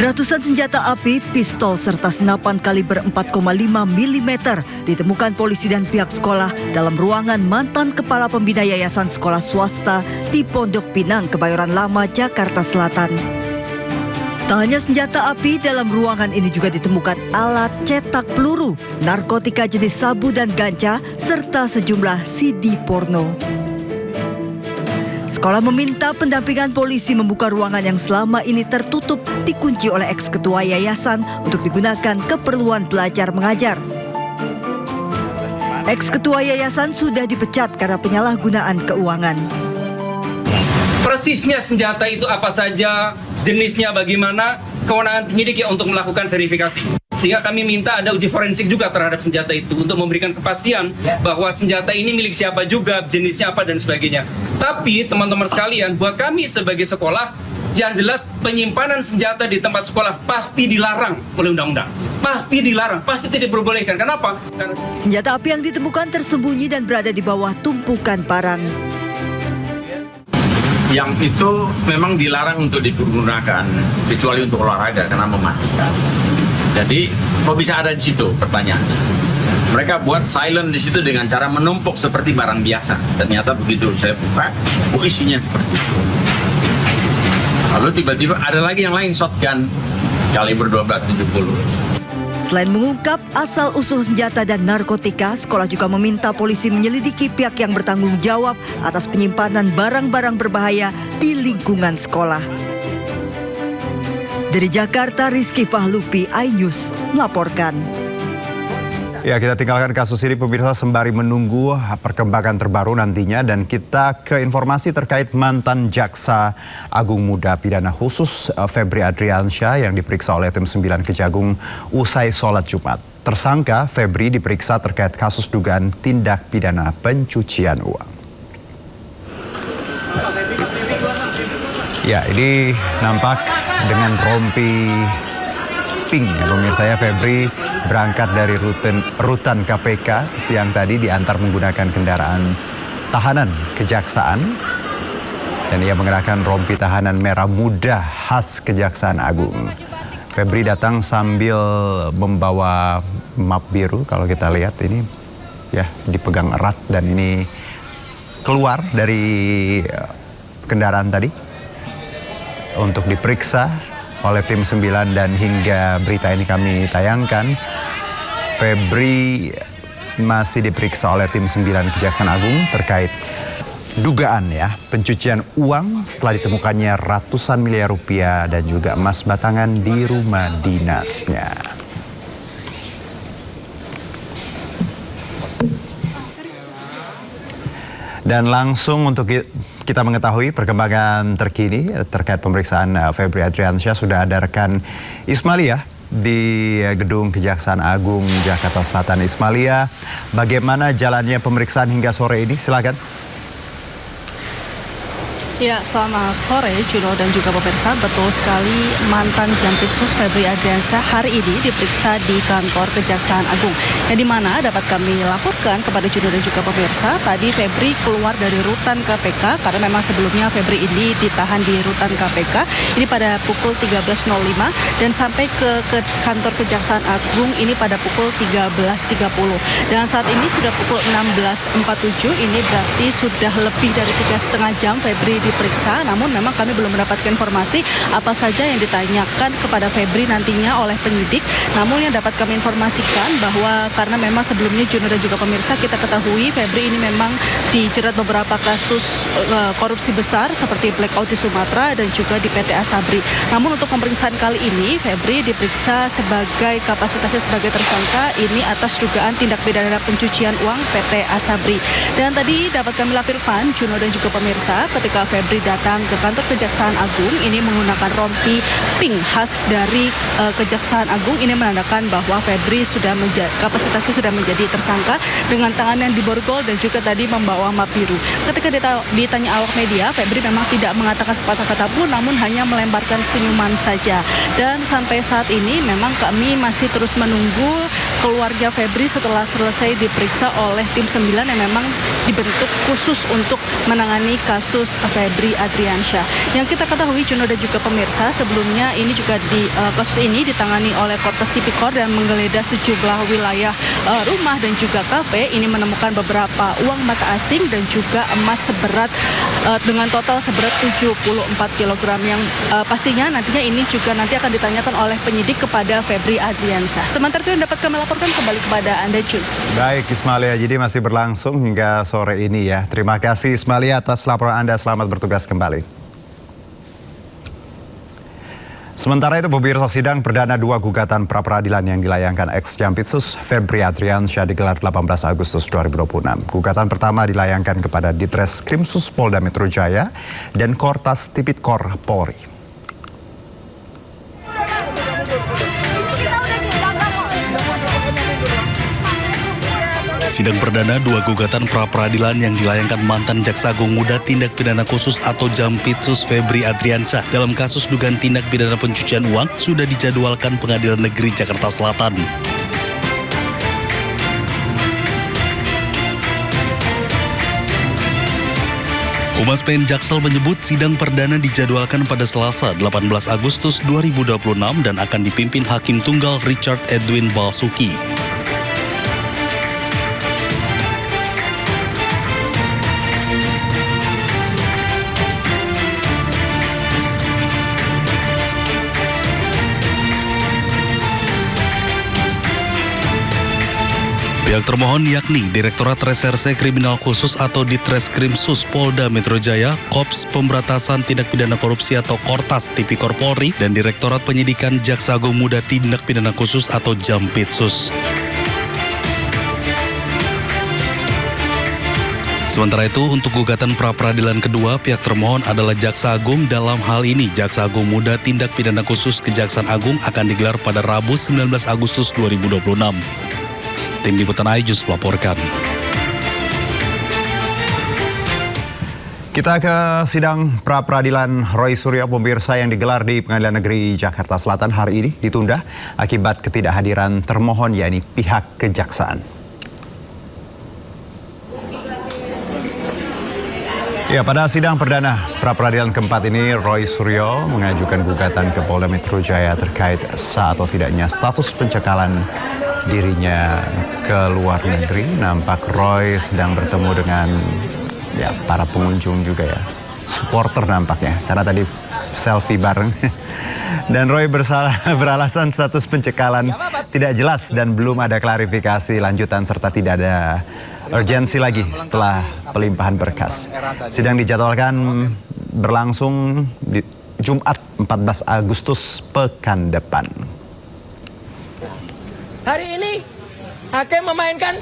Ratusan senjata api, pistol serta senapan kaliber 4,5 mm ditemukan polisi dan pihak sekolah dalam ruangan mantan kepala pembina yayasan sekolah swasta di Pondok Pinang, Kebayoran Lama, Jakarta Selatan. Tak hanya senjata api, dalam ruangan ini juga ditemukan alat cetak peluru, narkotika jenis sabu dan ganja, serta sejumlah CD porno. Sekolah meminta pendampingan polisi membuka ruangan yang selama ini tertutup dikunci oleh eks-ketua yayasan untuk digunakan keperluan belajar mengajar. Eks-ketua yayasan sudah dipecat karena penyalahgunaan keuangan. Persisnya senjata itu apa saja, jenisnya bagaimana, kewenangan penyidik ya untuk melakukan verifikasi. Sehingga kami minta ada uji forensik juga terhadap senjata itu untuk memberikan kepastian bahwa senjata ini milik siapa juga, jenisnya apa dan sebagainya. Tapi teman-teman sekalian, buat kami sebagai sekolah, yang jelas penyimpanan senjata di tempat sekolah pasti dilarang oleh undang-undang. Pasti dilarang, pasti tidak diperbolehkan. Kenapa? Karena senjata api yang ditemukan tersembunyi dan berada di bawah tumpukan barang. Yang itu memang dilarang untuk dipergunakan kecuali untuk olahraga karena mematikan. Jadi, kok bisa ada di situ? Pertanyaannya. Mereka buat silent di situ dengan cara menumpuk seperti barang biasa. Ternyata begitu saya buka, isinya seperti itu. Lalu tiba-tiba ada lagi yang lain, shotgun kaliber 1270. Selain mengungkap asal-usul senjata dan narkotika, sekolah juga meminta polisi menyelidiki pihak yang bertanggung jawab atas penyimpanan barang-barang berbahaya di lingkungan sekolah. Dari Jakarta, Rizky Fahlupi, iNews melaporkan. Ya, kita tinggalkan kasus ini pemirsa sembari menunggu perkembangan terbaru nantinya, dan kita ke informasi terkait mantan Jaksa Agung Muda Pidana Khusus Febri Adriansyah yang diperiksa oleh tim 9 Kejagung usai sholat Jumat. Tersangka Febri diperiksa terkait kasus dugaan tindak pidana pencucian uang. Ya, ini nampak dengan rompi pink ya pemirsa ya. Febri berangkat dari rutan KPK siang tadi diantar menggunakan kendaraan tahanan kejaksaan. Dan ia mengenakan rompi tahanan merah muda khas Kejaksaan Agung. Febri datang sambil membawa map biru, kalau kita lihat ini ya dipegang erat, dan ini keluar dari kendaraan tadi untuk diperiksa oleh tim 9, dan hingga berita ini kami tayangkan, Febri masih diperiksa oleh tim 9 Kejaksaan Agung terkait dugaan ya pencucian uang setelah ditemukannya ratusan miliar rupiah dan juga emas batangan di rumah dinasnya. Dan langsung untuk kita mengetahui perkembangan terkini terkait pemeriksaan Febri Adriansyah, sudah ada rekan Ismalia di Gedung Kejaksaan Agung Jakarta Selatan. Ismalia, bagaimana jalannya pemeriksaan hingga sore ini? Silakan. Ya, selamat sore Juno dan juga pemirsa. Betul sekali, mantan Jampitsus Febri Adriansyah hari ini diperiksa di kantor Kejaksaan Agung. Yang dimana dapat kami laporkan kepada Juno dan juga pemirsa, tadi Febri keluar dari rutan KPK karena memang sebelumnya Febri ini ditahan di rutan KPK ini pada pukul 13.05 dan sampai ke kantor Kejaksaan Agung ini pada pukul 13.30. Dan saat ini sudah pukul 16.47, ini berarti sudah lebih dari 3,5 jam Febri diperiksa, namun memang kami belum mendapatkan informasi apa saja yang ditanyakan kepada Febri nantinya oleh penyidik. Namun yang dapat kami informasikan bahwa karena memang sebelumnya Juno dan juga pemirsa kita ketahui Febri ini memang dijerat beberapa kasus korupsi besar seperti blackout di Sumatera dan juga di PT Asabri. Namun untuk pemeriksaan kali ini Febri diperiksa sebagai kapasitasnya sebagai tersangka ini atas dugaan tindak pidana pencucian uang PT Asabri. Dan tadi dapat kami laporkan Juno dan juga pemirsa, ketika Febri datang ke kantor Kejaksaan Agung ini menggunakan rompi pink khas dari Kejaksaan Agung, ini menandakan bahwa Febri sudah kapasitasnya sudah menjadi tersangka dengan tangan yang diborgol dan juga tadi membawa map biru. Ketika ditanya awak media, Febri memang tidak mengatakan sepatah kata pun, namun hanya melemparkan senyuman saja. Dan sampai saat ini memang kami masih terus menunggu keluarga Febri setelah selesai diperiksa oleh tim 9 yang memang dibentuk khusus untuk menangani kasus Febri Febri Adriansyah. Yang kita ketahui Juno dan juga pemirsa, sebelumnya ini juga kasus ini ditangani oleh Kortas Tipikor dan menggeledah sejumlah wilayah rumah dan juga kafe. Ini menemukan beberapa uang mata asing dan juga emas seberat dengan total seberat 74 kg yang pastinya nantinya ini juga nanti akan ditanyakan oleh penyidik kepada Febri Adriansyah. Sementara itu yang dapat kami laporkan kembali kepada Anda, Jun. Baik Ismalia, jadi masih berlangsung hingga sore ini ya. Terima kasih Ismalia atas laporan Anda, selamat bertugas kembali. Sementara itu pemirsa, sidang perdana 2 gugatan pra-peradilan yang dilayangkan ex-Jampitsus Febri Adriansyah digelar 18 Agustus 2026. Gugatan pertama dilayangkan kepada Ditreskrimsus Polda Metro Jaya dan Kortas Tipikor Polri. Sidang perdana 2 gugatan pra-peradilan yang dilayangkan mantan Jaksa Agung Muda Tindak Pidana Khusus atau Jampitsus Febri Adriansyah dalam kasus dugaan tindak pidana pencucian uang sudah dijadwalkan Pengadilan Negeri Jakarta Selatan. Humas PN Jaksel menyebut sidang perdana dijadwalkan pada Selasa 18 Agustus 2026 dan akan dipimpin Hakim Tunggal Richard Edwin Basuki. Pihak termohon yakni Direktorat Reserse Kriminal Khusus atau Ditreskrimsus Polda Metro Jaya, Kops Pemberantasan Tindak Pidana Korupsi atau Kortas Tipikor Polri, dan Direktorat Penyidikan Jaksa Agung Muda Tindak Pidana Khusus atau Jampitsus. Sementara itu, untuk gugatan pra-peradilan kedua, pihak termohon adalah Jaksa Agung. Dalam hal ini, Jaksa Agung Muda Tindak Pidana Khusus Kejaksaan Agung akan digelar pada Rabu 19 Agustus 2026. Tim Liputan Ayjus melaporkan. Kita ke sidang pra-peradilan Roy Suryo pemirsa yang digelar di Pengadilan Negeri Jakarta Selatan hari ini ditunda akibat ketidakhadiran termohon yakni pihak kejaksaan. Ya, pada sidang perdana pra-peradilan keempat ini Roy Suryo mengajukan gugatan ke Polda Metro Jaya terkait sah atau tidaknya status pencekalan dirinya ke luar negeri. Nampak Roy sedang bertemu dengan para pengunjung juga ya, supporter nampaknya, karena tadi selfie bareng. Dan Roy beralasan status pencekalan tidak jelas dan belum ada klarifikasi lanjutan serta tidak ada urgensi lagi setelah pelimpahan berkas. Sidang dijadwalkan berlangsung di Jumat 14 Agustus pekan depan. Hari ini hakim memainkan.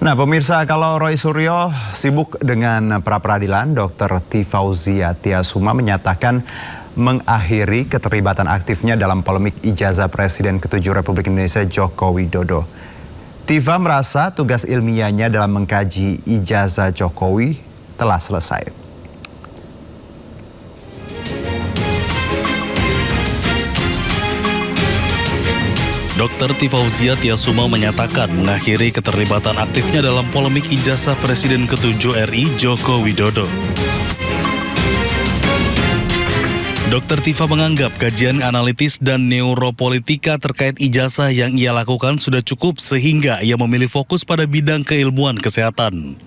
Nah pemirsa, kalau Roy Suryo sibuk dengan pra-peradilan, Dr. Tifauzia Tiasuma menyatakan mengakhiri keterlibatan aktifnya dalam polemik ijazah Presiden ke-7 Republik Indonesia Joko Widodo. Tiva merasa tugas ilmiahnya dalam mengkaji ijazah Jokowi telah selesai. Dr. Tifauzia Tiasuma menyatakan mengakhiri keterlibatan aktifnya dalam polemik ijazah Presiden ke-7 RI Joko Widodo. Dr. Tiva menganggap kajian analitis dan neuropolitika terkait ijazah yang ia lakukan sudah cukup sehingga ia memilih fokus pada bidang keilmuan kesehatan.